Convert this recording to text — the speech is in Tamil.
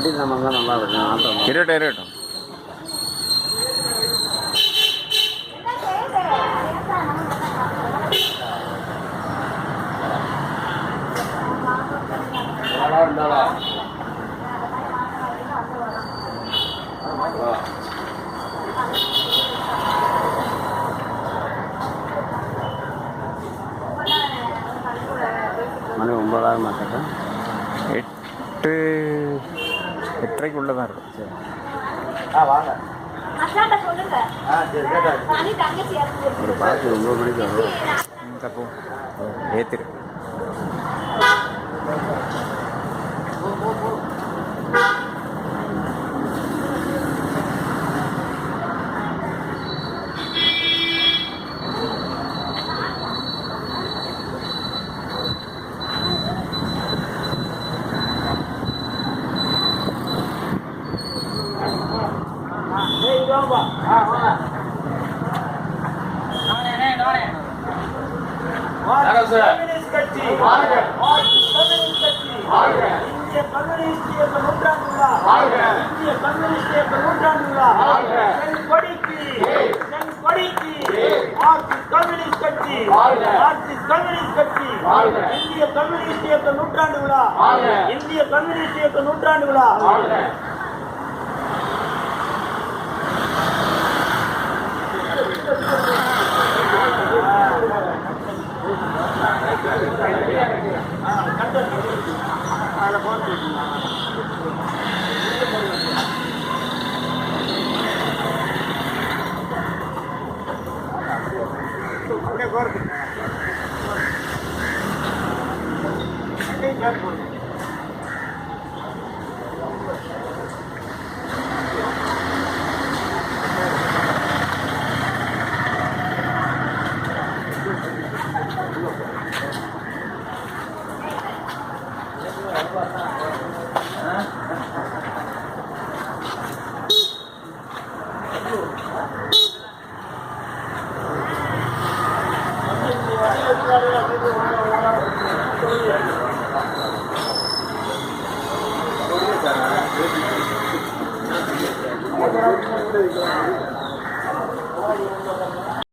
வண்டி நம்ம தான் நல்லா இருக்கும். இருக்கட்டும் இருக்கட்டும். மணி 9 மாட்டேன். 8:30 தான் இருக்கும். சரி வாங்க. ஒரு பார்த்து 9 மணிக்கு வரும். தப்போ ஏற்றிரு. கம்யூனிஸ்ட் கட்சி வாழ்க! கம்யூனிஸ்ட் கட்சி வாழ்க! இந்திய கம்யூனிஸ்ட் இயக்க நூற்றாண்டு விழா வாழ்க! இந்திய கம்யூனிஸ்ட் இயக்க நூற்றாண்டு விழா வாழ்க! செங்கொடிக்கு மார்க்சிஸ்ட் கம்யூனிஸ்ட் கட்சி வாழ்க! மார்க்சிஸ்ட் கம்யூனிஸ்ட் கட்சி வாழ்க! இந்திய கம்யூனிஸ்ட் இயக்க நூற்றாண்டு விழா வாழ்க! இந்திய கம்யூனிஸ்ட் இயக்க நூற்றாண்டு விழா வாழ்க!